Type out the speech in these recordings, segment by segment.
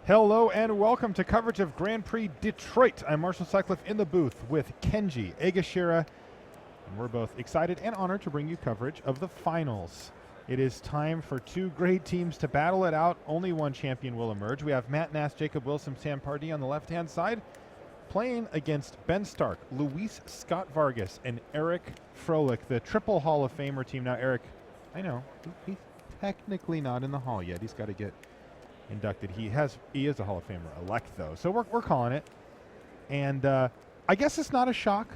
Hello and welcome to coverage of Grand Prix Detroit. I'm Marshall Sutcliffe in the booth with Kenji Egashira, and we're both excited and honored to bring you coverage of the finals. It is time for two great teams to battle it out. Only one champion will emerge. We have Matt Nass, Jacob Wilson, Sam Pardee on the left-hand side, playing against Ben Stark, Luis Scott Vargas, and Eric Froelich, the triple Hall of Famer team. Now, Eric, I know, he's technically not in the Hall yet. He's got to get inducted. He is a Hall of Famer elect, though, so we're calling it. And I guess it's not a shock,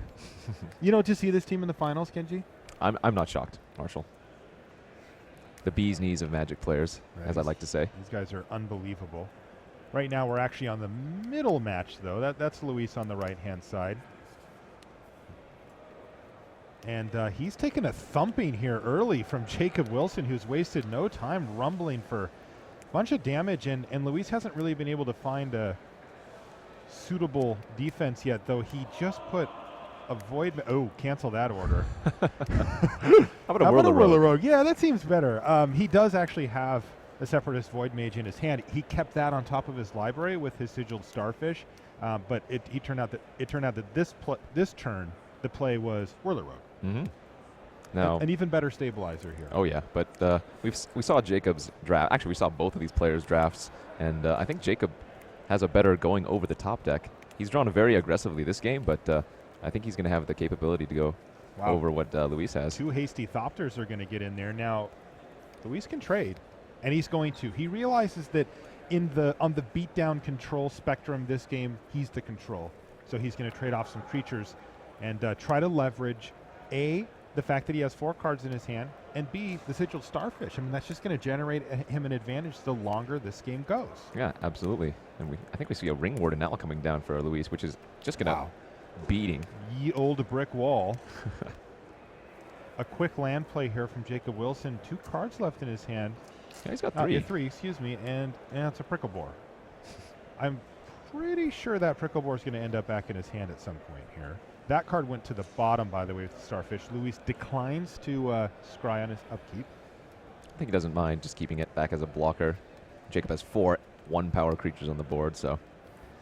to see this team in the finals, Kenji. I'm not shocked, Marshall. The bee's knees of Magic players, right, as I like to say. These guys are unbelievable. Right now, we're actually on the middle match, though. That's Luis on the right-hand side. And he's taken a thumping here early from Jacob Wilson, who's wasted no time rumbling for a bunch of damage. And Luis hasn't really been able to find a suitable defense yet, though he just put a void. Cancel that order. How about a Whirler Rogue? Yeah, that seems better. He does actually have a Separatist Void Mage in his hand. He kept that on top of his library with his Sigiled Starfish, but it turned out that this turn the play was Whirler Rogue. Mm-hmm. Now, an even better stabilizer here. Oh yeah, but we saw Jacob's draft. Actually, we saw both of these players' drafts, and I think Jacob has a better going over the top deck. He's drawn very aggressively this game, but I think he's going to have the capability to go over what Luis has. Two hasty Thopters are going to get in there. Now, Luis can trade, and he's going to. He realizes that on the beatdown control spectrum this game, he's the control. So he's going to trade off some creatures and try to leverage, A, the fact that he has 4 cards in his hand, and B, the Sigiled Starfish. I mean, that's just going to generate him an advantage the longer this game goes. Yeah, absolutely. And I think we see a Ring Warden now coming down for Luis, which is just going to beating. Ye old brick wall. A quick land play here from Jacob Wilson. 2 cards left in his hand. Yeah, he's got 3. 3, excuse me, and it's a Prickle Boar. I'm pretty sure that Prickle Boar is going to end up back in his hand at some point here. That card went to the bottom, by the way, with the Starfish. Luis declines to scry on his upkeep. I think he doesn't mind just keeping it back as a blocker. Jacob has 4 1-power creatures on the board, so.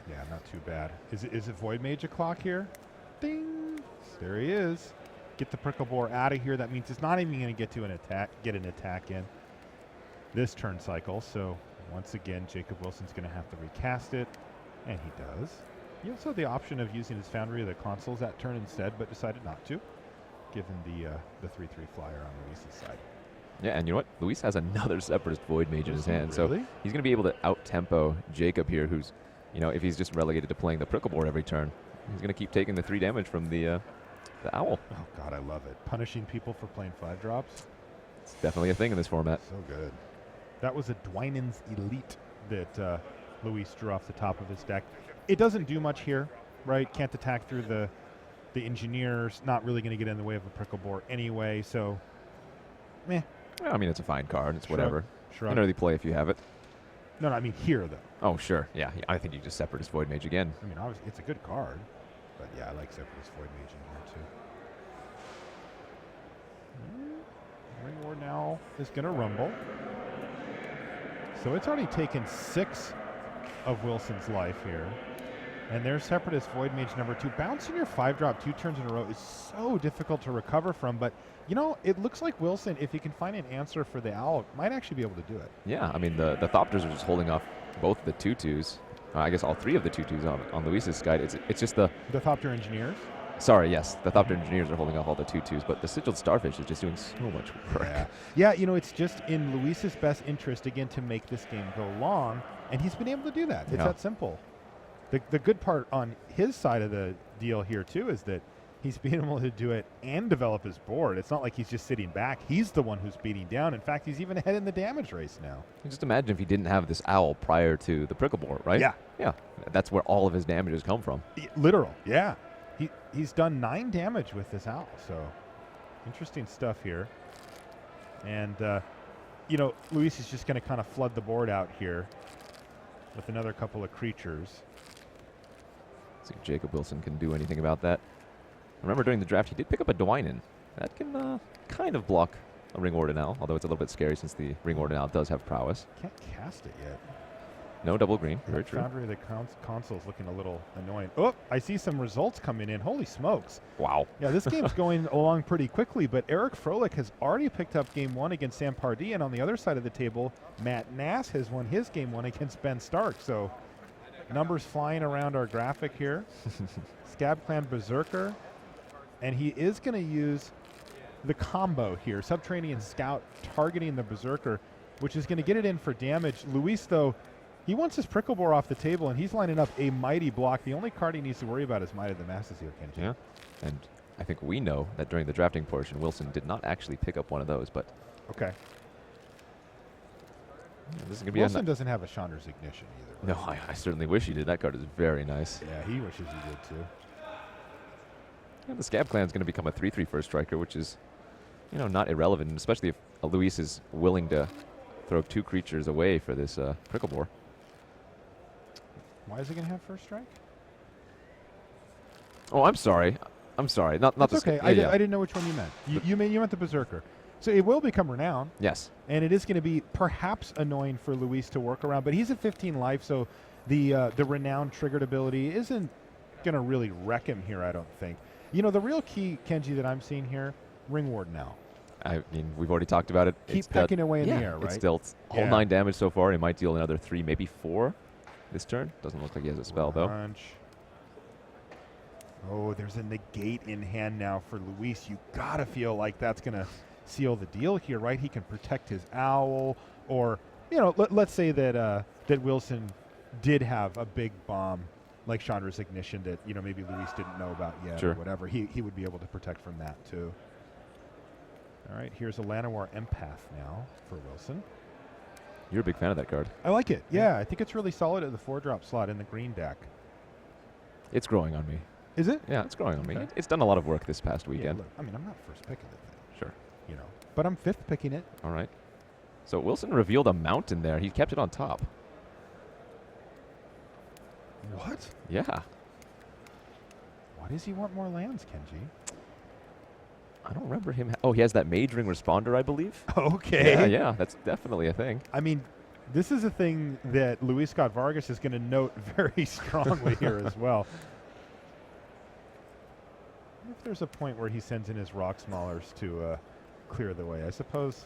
Yeah, not too bad. Is it Void Mage o'clock here? Ding! There he is. Get the Prickle Boar out of here. That means it's not even going to get an attack in this turn cycle. So once again, Jacob Wilson's going to have to recast it, and he does. He also had the option of using his Foundry of the Consuls that turn instead, but decided not to, given the 3/3 flyer on Luis's side. Yeah, and you know what? Luis has another Separatist Void Mage in his hand, really? So he's going to be able to out-tempo Jacob here, who's, if he's just relegated to playing the Prickle Boar every turn, he's going to keep taking the 3 damage from the Owl. Oh, God, I love it. Punishing people for playing 5-drops. It's definitely a thing in this format. So good. That was a Dwynen's Elite that Luis drew off the top of his deck. It doesn't do much here, right? Can't attack through the Engineers. Not really going to get in the way of a Prickle Boar anyway, so meh. Well, I mean, it's a fine card. It's whatever. Shrug. You can really play if you have it. No, I mean here, though. Oh, sure. Yeah, I think you just Separatist Void Mage again. I mean, obviously, it's a good card, but yeah, I like Separatist Void Mage in here, too. Ring Ward now is going to rumble. So it's already taken 6 of Wilson's life here. And there's Separatist Void Mage number 2. Bouncing your 5-drop 2 turns in a row is so difficult to recover from, but it looks like Wilson, if he can find an answer for the Owl, might actually be able to do it. Yeah, I mean, the Thopters are just holding off both the 2/2s. I guess all 3 of the 2/2s on Luis's side. It's just the Thopter Engineers? Sorry, yes. The Thopter Engineers are holding off all the 2/2s, but the Sigiled Starfish is just doing so much work. Yeah, it's just in Luis's best interest, again, to make this game go long, and he's been able to do that. It's that simple. The good part on his side of the deal here, too, is that he's been able to do it and develop his board. It's not like he's just sitting back. He's the one who's beating down. In fact, he's even ahead in the damage race now. Just imagine if he didn't have this Owl prior to the Prickle Boar, right? Yeah. Yeah. That's where all of his damages come from. Literal, yeah. He's done 9 damage with this Owl, so interesting stuff here. And, Luis is just going to kind of flood the board out here with another couple of creatures. See if Jacob Wilson can do anything about that. Remember, during the draft, he did pick up a Dwynen. That can kind of block a Ring Warden Owl, although it's a little bit scary since the Ring Warden Owl does have prowess. Can't cast it yet. No double green. Very true. Foundry of the console's looking a little annoying. Oh, I see some results coming in. Holy smokes. Wow. Yeah, this game's going along pretty quickly, but Eric Froelich has already picked up game 1 against Sam Pardee, and on the other side of the table, Matt Nass has won his game 1 against Ben Stark. So numbers flying around our graphic here. Scab Clan Berserker, and he is going to use the combo here. Subterranean Scout targeting the Berserker, which is going to get it in for damage. Luis, though, he wants his Prickle Boar off the table, and he's lining up a Mighty block. The only card he needs to worry about is Might of the Masses here, Kenji. Yeah, and I think we know that during the drafting portion, Wilson did not actually pick up one of those, but... Okay. Yeah, this is gonna be Wilson doesn't have a Chandra's Ignition either. No, I certainly wish he did. That card is very nice. Yeah, he wishes he did too. Yeah, the Scab Clan is going to become a 3/3 first striker, which is, not irrelevant, especially if Luis is willing to throw 2 creatures away for this Prickle Boar. Why is he going to have first strike? Oh, I'm sorry. Not That's the okay. Scab. I didn't know which one you meant. You meant the Berserker. So it will become Renown. Yes. And it is going to be perhaps annoying for Luis to work around, but he's at 15 life, so the Renown triggered ability isn't going to really wreck him here, I don't think. The real key, Kenji, that I'm seeing here, Ring Ward now. I mean, we've already talked about it. Keep pecking away in the air, right? It's dealt all 9 damage so far. He might deal another 3, maybe 4 this turn. Doesn't look like he has a spell, though. Oh, there's a negate in hand now for Luis. You got to feel like that's going to seal the deal here, right? He can protect his owl, or, let's say that that Wilson did have a big bomb like Chandra's Ignition that, maybe Luis didn't know about yet or whatever. He would be able to protect from that, too. All right, here's a Llanowar Empath now for Wilson. You're a big fan of that card. I like it. Yeah, I think it's really solid at the 4-drop slot in the green deck. It's growing on me. Is it? Yeah, it's growing on me. Okay. It's done a lot of work this past Yeah, weekend. look, I'm not first picking the thing. Sure. But I'm 5th picking it. All right. So Wilson revealed a mountain there. He kept it on top. What? Yeah. Why does he want more lands, Kenji? I don't remember him. Oh, he has that Mage Ring Responder, I believe. Okay. Yeah, that's definitely a thing. I mean, this is a thing that Luis Scott Vargas is going to note very strongly here as well. I wonder if there's a point where he sends in his Rock Maulers to clear the way. I suppose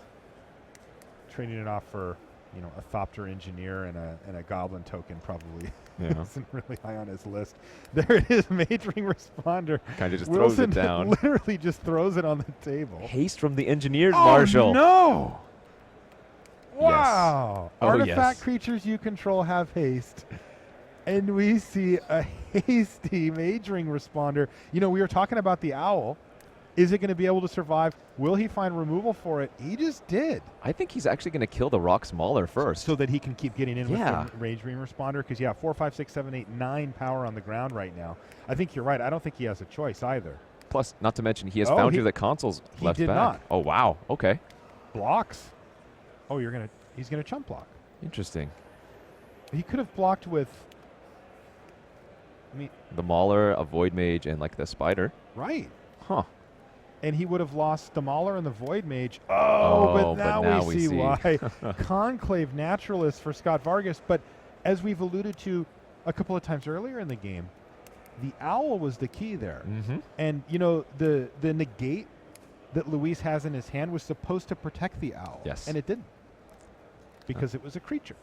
trading it off for, a Thopter Engineer and a Goblin token probably isn't really high on his list. There it is, Mage Ring Responder. Kind of just Wilson throws it down. Literally just throws it on the table. Haste from the Engineered Oh, Marshal. no! Yes. Wow. Oh, Artifact yes. creatures you control have haste. And we see a hasty Mage Ring Responder. We were talking about the owl. Is it going to be able to survive? Will he find removal for it? He just did. I think he's actually going to kill the Rock Mauler first. So that he can keep getting in Yeah. with the Mage Ring Responder. Because, 4, 5, 6, 7, 8, 9 power on the ground right now. I think you're right. I don't think he has a choice either. Plus, not to mention, he has Oh, Foundry he- of the Consoles he left did back. not. Oh, wow. Okay. Blocks. Oh, he's going to chump block. Interesting. He could have blocked with... The Mauler, a Void Mage, and like the Spider. Right. Huh. And he would have lost the Mauler and the Void Mage. Oh, but now we see why. Conclave Naturalist for Scott Vargas. But as we've alluded to a couple of times earlier in the game, the owl was the key there. Mm-hmm. And, the negate that Luis has in his hand was supposed to protect the owl. Yes. And it didn't. Because it was a creature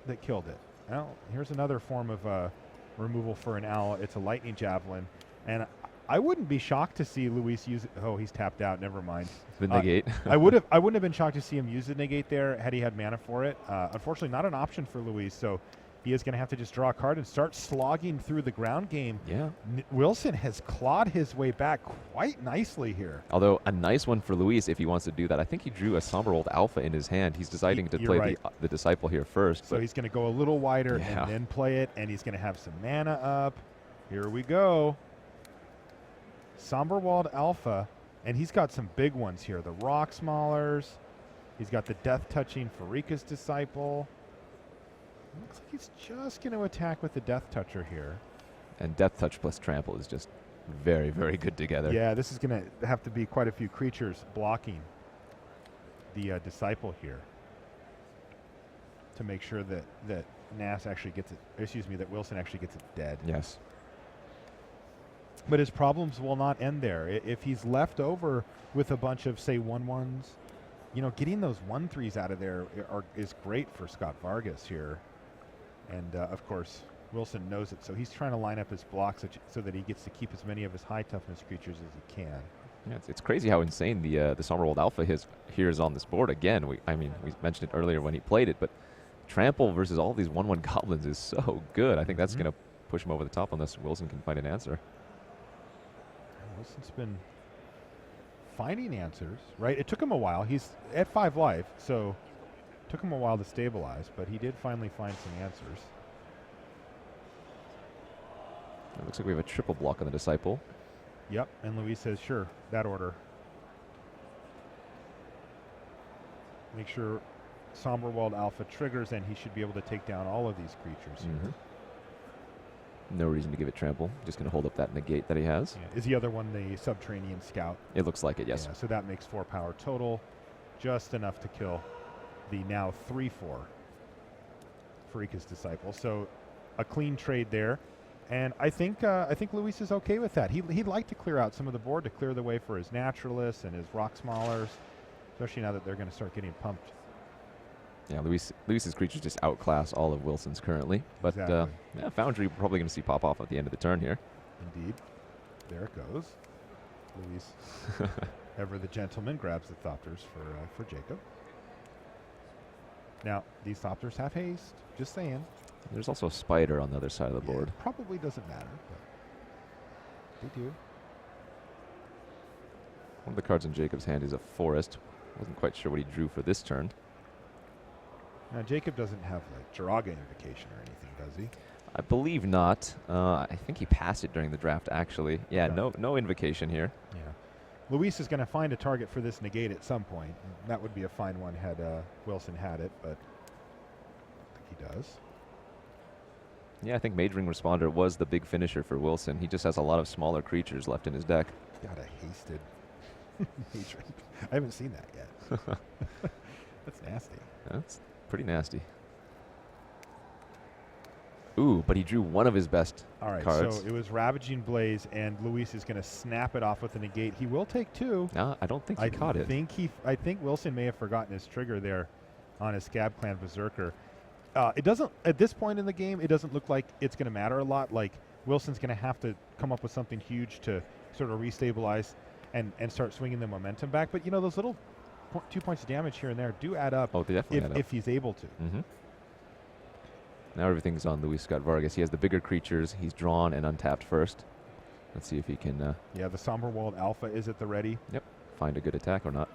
that killed it. Well, here's another form of removal for an owl. It's a Lightning Javelin. And I wouldn't be shocked to see Luis use it. Oh, he's tapped out. Never mind. The negate. I wouldn't have been shocked to see him use the negate there had he had mana for it. Unfortunately, not an option for Luis, so he is going to have to just draw a card and start slogging through the ground game. Yeah. Wilson has clawed his way back quite nicely here. Although a nice one for Luis if he wants to do that. I think he drew a Somberwald Alpha in his hand. He's deciding to play right. the Disciple here first. So he's going to go a little wider Yeah. and then play it, and he's going to have some mana up. Here we go. Somberwald Alpha, and he's got some big ones here. The Rock Maulers. He's got the Death Touching Farika's Disciple. Looks like he's just going to attack with the Death Toucher here. And Death Touch plus Trample is just very, very good together. Yeah, this is going to have to be quite a few creatures blocking the Disciple here. to make sure that Nass actually gets it. Excuse me, that Wilson actually gets it dead. Yes. But his problems will not end there. If he's left over with a bunch of, say, 1/1s, getting those 1/3s out of there is great for Scott Vargas here. And, of course, Wilson knows it, so he's trying to line up his blocks so that he gets to keep as many of his high toughness creatures as he can. Yeah, it's crazy how insane the Somberwald Alpha here is on this board again. We mentioned it earlier when he played it, but trample versus all these 1/1 goblins is so good. I think that's going to push him over the top unless Wilson can find an answer. Wilson's been finding answers, right? It took him a while. He's at 5 life, so it took him a while to stabilize, but he did finally find some answers. It looks like we have a triple block on the Disciple. Yep, and Luis says, sure, that order. Make sure Somberwald Alpha triggers, and he should be able to take down all of these creatures here. No reason to give it trample. Just going to hold up that negate that he has. Yeah. Is the other one the Subterranean Scout? It looks like it, yes. Yeah, so that makes 4 power total, just enough to kill the now 3/4 Pharika's Disciple. So a clean trade there. And I think Luis is okay with that. He'd like to clear out some of the board to clear the way for his Naturalists and his Rock Maulers, especially now that they're going to start getting pumped. Yeah, Luis's creatures just outclass all of Wilson's currently. But Exactly. yeah, Foundry we're probably going to see pop off at the end of the turn here. Indeed. There it goes. Luis, ever the gentleman, grabs the Thopters for Jacob. Now, these Thopters have haste. Just saying. There's also a spider on the other side of the board. It probably doesn't matter, but they do. One of the cards in Jacob's hand is a forest. Wasn't quite sure what he drew for this turn. Now, Jacob doesn't have like Jiraga Invocation or anything, does he? I believe not. I think he passed it during the draft, actually. Yeah, Okay. no invocation here. Yeah. Luis is going to find a target for this negate at some point. That would be a fine one had Wilson had it, but I think he does. Yeah, I think Majoring Responder was the big finisher for Wilson. He just has a lot of smaller creatures left in his deck. Got a hasted Majoring. I haven't seen that yet. That's nasty. That's pretty nasty. Ooh, but he drew one of his best All right, cards. so it was Ravaging Blaze, and Luis is going to snap it off with a negate. He will take 2. No, I don't think he caught it. I think Wilson may have forgotten his trigger there on his Scab Clan Berserker. It doesn't, at this point in the game, it doesn't look like it's going to matter a lot. Like, Wilson's going to have to come up with something huge to sort of restabilize and start swinging the momentum back. But, those little 2 points of damage here and there do add up. Oh, they definitely add up. If he's able to. Mm-hmm. Now everything's on Luis Scott Vargas. He has the bigger creatures. He's drawn and untapped first. Let's see if he can Yeah, the Somberwald Alpha is at the ready. find a good attack or not.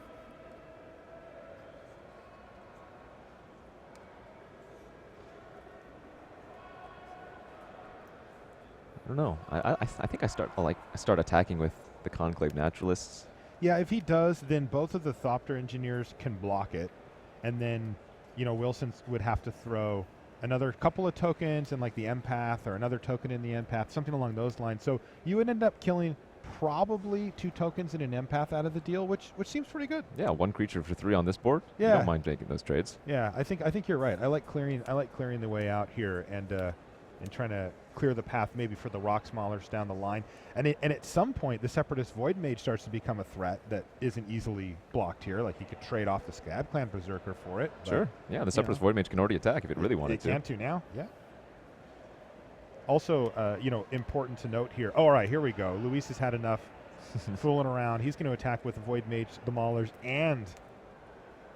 I don't know. I think I start attacking with the Conclave Naturalists. Yeah, if he does, then both of the Thopter Engineers can block it. And then, Wilson would have to throw another couple of tokens in like the Empath or another token in the Empath, something along those lines. So you would end up killing probably 2 tokens in an Empath out of the deal, which seems pretty good. Yeah, 1 creature for 3 on this board. Yeah. I don't mind making those trades. Yeah, I think you're right. I like clearing the way out here and trying to clear the path maybe for the Rock Maulers down the line. And at some point, the Separatist Void Mage starts to become a threat that isn't easily blocked here. Like, you could trade off the Scab Clan Berserker for it. Sure. Yeah, the Separatist Void Mage can already attack if it really wanted to. It can too now, yeah. Also, important to note here. Oh, all right, here we go. Luis has had enough fooling around. He's going to attack with the Void Mage, the Maulers, and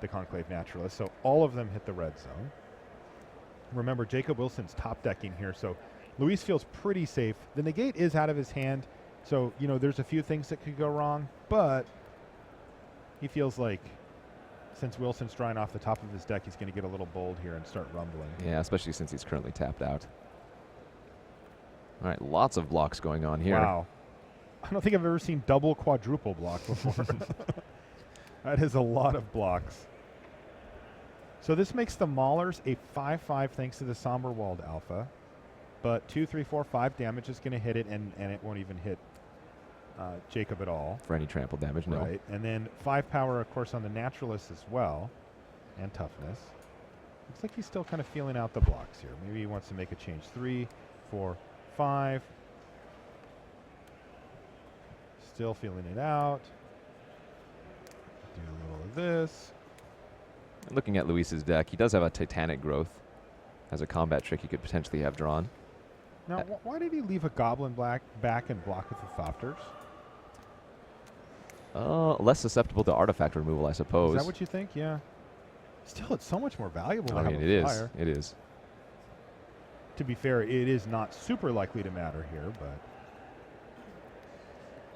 the Conclave Naturalist. So all of them hit the red zone. Remember, Jacob Wilson's top decking here, so Luis feels pretty safe. The negate is out of his hand, so, there's a few things that could go wrong, but he feels like since Wilson's drawing off the top of his deck, he's going to get a little bold here and start rumbling. Yeah, especially since he's currently tapped out. All right, lots of blocks going on here. Wow. I don't think I've ever seen double, quadruple block before. That is a lot of blocks. So this makes the Maulers a 5/5 thanks to the Somberwald Alpha. But 2, 3, 4, 5 damage is going to hit it, and it won't even hit Jacob at all. For any trample damage, no. Right. And then 5 power, of course, on the Naturalist as well, and toughness. Looks like he's still kind of feeling out the blocks here. Maybe he wants to make a change. 3, 4, 5. Still feeling it out. Do a little of this. Looking at Luis's deck, he does have a Titanic Growth as a combat trick he could potentially have drawn. Now, why did he leave a Goblin back and block with the Thopters? Less susceptible to artifact removal, I suppose. Is that what you think? Yeah. Still, it's so much more valuable to I have mean, a it is. flyer. It is. To be fair, it is not super likely to matter here, but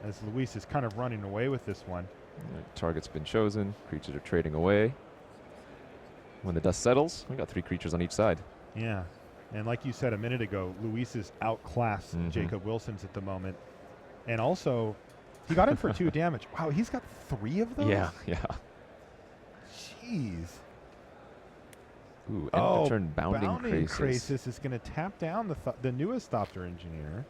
as Luis is kind of running away with this one. Target's been chosen. Creatures are trading away. When the dust settles, we got 3 creatures on each side. Yeah. And like you said a minute ago, Luis is outclassed Jacob Wilson's at the moment. And also, he got in for 2 damage. Wow, he's got 3 of those? Yeah, yeah. Jeez. Ooh, end of turn Bounding Krasis. Krasis is going to tap down the newest Thopter Engineer.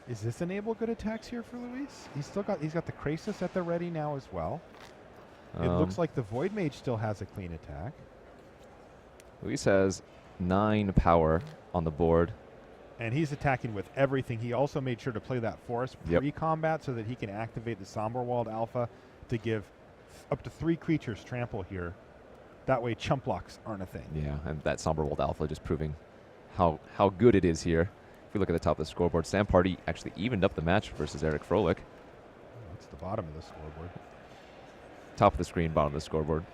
Is this enable good attacks here for Luis? He's got the Krasis at the ready now as well. It looks like the Void Mage still has a clean attack. Luis has 9 power on the board. And he's attacking with everything. He also made sure to play that Forest pre-combat so that he can activate the Somberwald Alpha to give up to 3 creatures trample here. That way chump blocks aren't a thing. Yeah, and that Somberwald Alpha just proving how good it is here. If you look at the top of the scoreboard, Sam Party actually evened up the match versus Eric Froelich. That's the bottom of the scoreboard. Top of the screen, bottom of the scoreboard.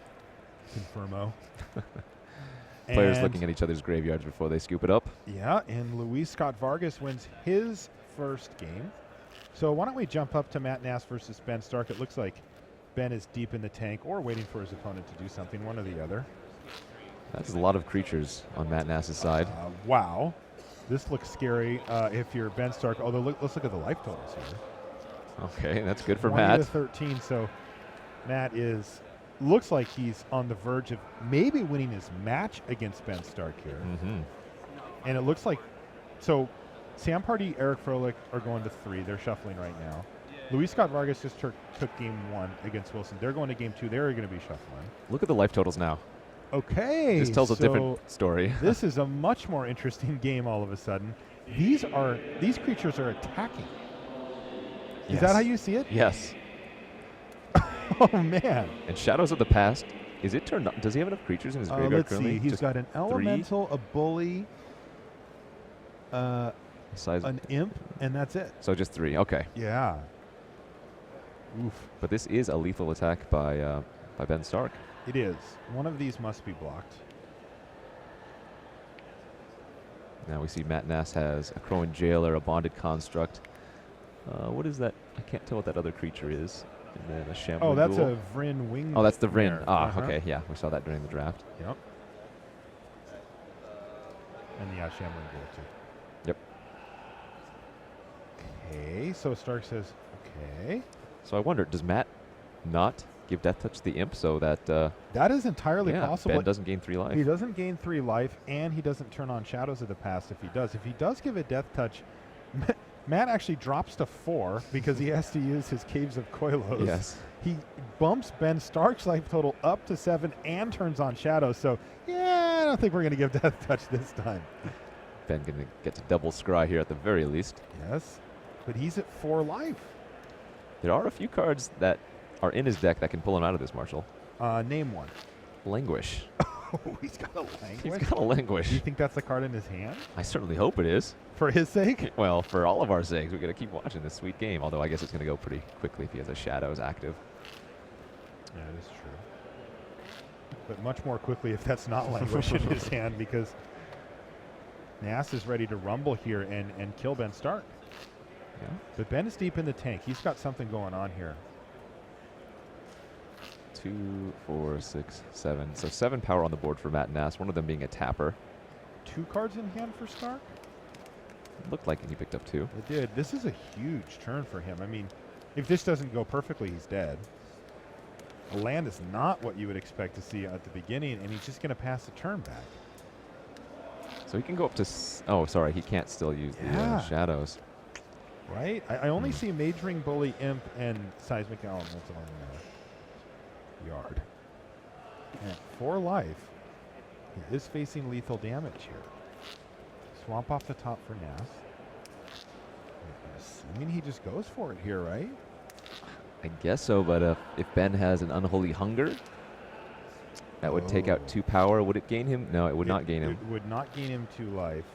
Confirmo. Players looking at each other's graveyards before they scoop it up. Yeah, and Luis Scott Vargas wins his first game. So why don't we jump up to Matt Nass versus Ben Stark. It looks like Ben is deep in the tank or waiting for his opponent to do something, one or the other. That's a lot of creatures on Matt Nass's side. Wow. This looks scary if you're Ben Stark, although let's look at the life totals here. Okay, that's good for 20 Matt. to 13, so Matt looks like he's on the verge of maybe winning his match against Ben Stark here. And it looks like, so Sam Party, Eric Froelich are going to 3. They're shuffling right now. Luis Scott Vargas just took game 1 against Wilson. They're going to game 2. They're going to be shuffling. Look at the life totals now. Okay. This tells a different story. This is a much more interesting game all of a sudden. These creatures are attacking. Is that how you see it? Yes. Oh, man. And Shadows of the Past, is it turned on? Does he have enough creatures in his graveyard let's currently? see. He's Just got an 3? elemental, a bully, an imp, and that's it. So just 3. Okay. Yeah. Oof. But this is a lethal attack by Ben Stark. It is. One of these must be blocked. Now we see Matt Nass has a Crowan Jailer, a Bonded Construct. What is that? I can't tell what that other creature is. And then a Shambling Oh, that's Ghoul. a Vryn Wing. Oh, that's the Vryn. Mare. Okay. Yeah, we saw that during the draft. Yep. And yeah, Shambling Ghoul too. Yep. Okay, so Stark says, okay. So I wonder, does Matt not give Death Touch to the Imp so that that is entirely possible. Ben doesn't gain 3 life? He doesn't gain 3 life, and he doesn't turn on Shadows of the Past if he does. If he does give a Death Touch, Matt actually drops to 4 because he has to use his Caves of Koilos. Yes. He bumps Ben Stark's life total up to 7 and turns on Shadows. So, yeah, I don't think we're going to give Death Touch this time. Ben going to get to double scry here at the very least. Yes, but he's at 4 life. There are a few cards that are in his deck that can pull him out of this, Marshall. Name one. Languish. Oh, he's got a Languish? He's got a Languish. Do you think that's the card in his hand? I certainly hope it is. For his sake? Well, for all of our sakes, we're going to keep watching this sweet game, although I guess it's going to go pretty quickly if he has a Shadows active. Yeah, it is true. But much more quickly if that's not Languish in his hand, because Nass is ready to rumble here and kill Ben Stark. Yeah. But Ben is deep in the tank. He's got something going on here. 2, 4, 6, 7. So 7 power on the board for Matt Nass, one of them being a tapper. 2 cards in hand for Stark? It looked like he picked up 2. It did. This is a huge turn for him. I mean, if this doesn't go perfectly, he's dead. A land is not what you would expect to see at the beginning, and he's just going to pass the turn back. So he can go up to... oh, sorry, he can't still use the Shadows. Right? I only see Mage Ring, Bully, Imp, and Seismic Elemental in the yard. And 4 life. He is facing lethal damage here. Swamp off the top for Nass. I'm assuming he just goes for it here, right? I guess so, but if Ben has an Unholy Hunger, that would take out 2 power. Would it gain him? No, it would not gain him. It would not gain him 2 life.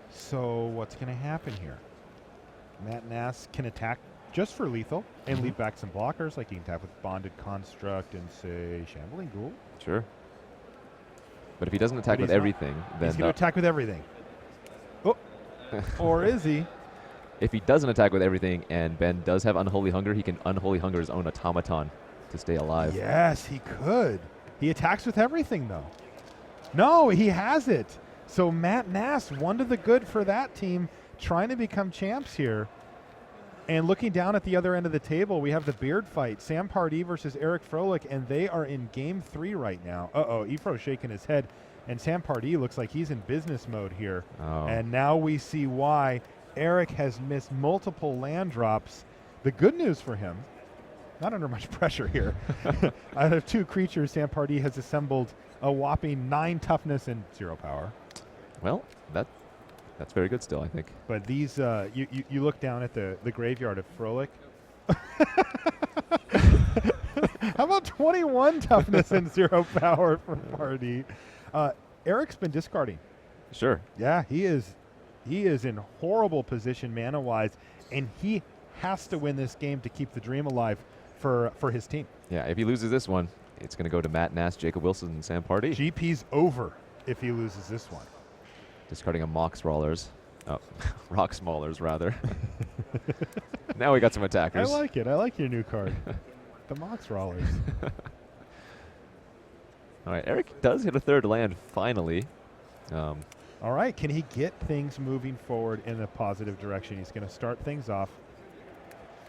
So what's going to happen here? Matt Nass can attack just for lethal and leave back some blockers, like he can tap with Bonded Construct and say Shambling Ghoul. Sure. But if he doesn't attack with everything, then he's going to attack with everything. Oh, or is he? If he doesn't attack with everything and Ben does have Unholy Hunger, he can Unholy Hunger his own automaton to stay alive. Yes, he could. He attacks with everything, though. No, he has it. So Matt Nass, 1 to the good for that team, trying to become champs here. And looking down at the other end of the table, we have the beard fight. Sam Pardee versus Eric Froelich, and they are in game 3 right now. Uh-oh, Efro's shaking his head, and Sam Pardee looks like he's in business mode here. Oh. And now we see why Eric has missed multiple land drops. The good news for him, not under much pressure here. Out of 2 creatures, Sam Pardee has assembled a whopping 9 toughness and 0 power. Well, that's very good still, I think. But these, you look down at the graveyard of Froelich. How about 21 toughness and 0 power for Pardee? Eric's been discarding. Sure. Yeah, he is in horrible position mana-wise, and he has to win this game to keep the dream alive for his team. Yeah, if he loses this one, it's going to go to Matt Nass, Jacob Wilson, and Sam Pardee. GP's over if he loses this one. Discarding a Mox Rollers. Oh, Rock Smallers, rather. Now we got some attackers. I like it. I like your new card. The Mox Rollers. All right, Eric does hit a 3rd land, finally. All right, can he get things moving forward in a positive direction? He's going to start things off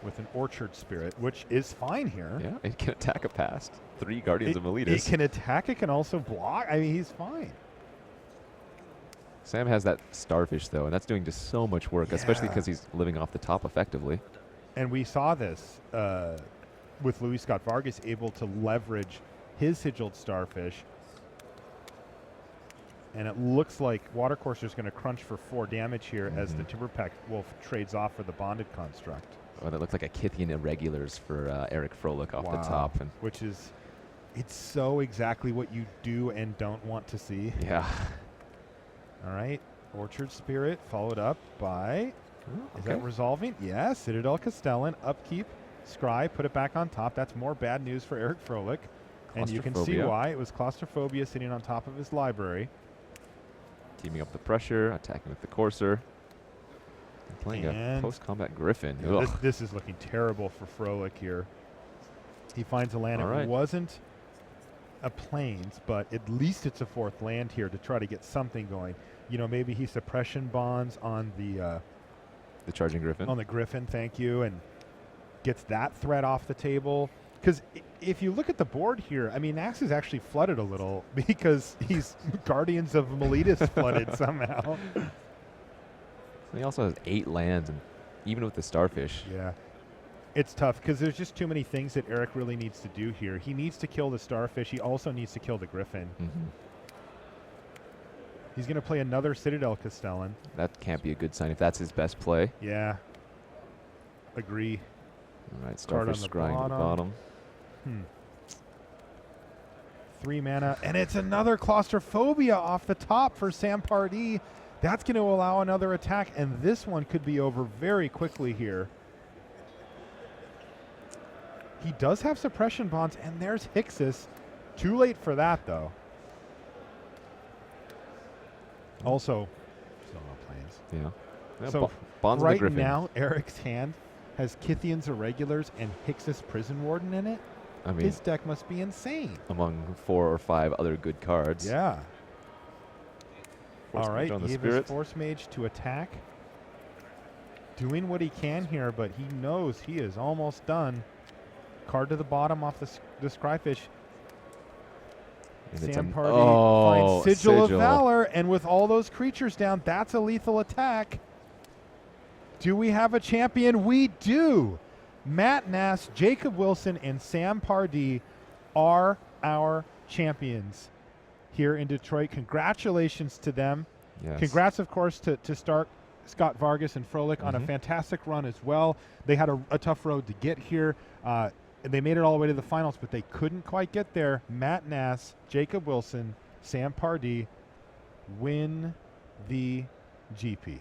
with an Orchard Spirit, which is fine here. Yeah, it can attack a past. 3 Guardians of Meletus. It can attack, it can also block. I mean, he's fine. Sam has that Starfish, though, and that's doing just so much work, especially because he's living off the top effectively. And we saw this with Louis Scott Vargas able to leverage his Sigiled Starfish. And it looks like Watercourser's going to crunch for 4 damage here as the Timberpack Wolf trades off for the Bonded Construct. Oh, that looked like a Kithian Irregulars for Eric Froelich off the top. And which is, it's so exactly what you do and don't want to see. yeah. All right, Orchard Spirit followed up by, is that resolving? Yes, Citadel Castellan, upkeep, Scry, put it back on top. That's more bad news for Eric Froelich. And you can see why. It was Claustrophobia sitting on top of his library. Teaming up the pressure, attacking with the Courser. And playing a post-combat Griffin. Yeah, this is looking terrible for Froelich here. He finds a land. It wasn't a Plains, but at least it's a 4th land here to try to get something going. You know, maybe he suppression bonds on the Charging Griffin. On the Griffin, thank you, and gets that threat off the table. Because if you look at the board here, I mean, Nass is actually flooded a little because he's Guardians of Meletus flooded somehow. He also has 8 lands, and even with the Starfish. Yeah. It's tough because there's just too many things that Eric really needs to do here. He needs to kill the Starfish. He also needs to kill the Griffin. He's going to play another Citadel Castellan. That can't be a good sign if that's his best play. Yeah. Agree. All right, Starfish scrying to the bottom. 3 mana, and it's another Claustrophobia off the top for Sam Pardee. That's going to allow another attack, and this one could be over very quickly here. He does have suppression bonds, and there's Hixus. Too late for that, though. Also, still no Plains. Yeah. So bonds right the Griffin. now, Eric's hand has Kithian's Irregulars and Hixus Prison Warden in it. I mean, his deck must be insane. Among 4 or 5 other good cards. Yeah. Force all right, on the he Spirit. has Force Mage to attack. Doing what he can here, but he knows he is almost done. Card to the bottom off the Scryfish. Sam Pardee finds Sigil of Valor, and with all those creatures down, that's a lethal attack. Do we have a champion? We do. Matt Nass, Jacob Wilson, and Sam Pardee are our champions here in Detroit. Congratulations to them. Yes. Congrats, of course, to Scott Vargas and Froelich on a fantastic run as well. They had a tough road to get here. They made it all the way to the finals, but they couldn't quite get there. Matt Nass, Jacob Wilson, Sam Pardee win the GP.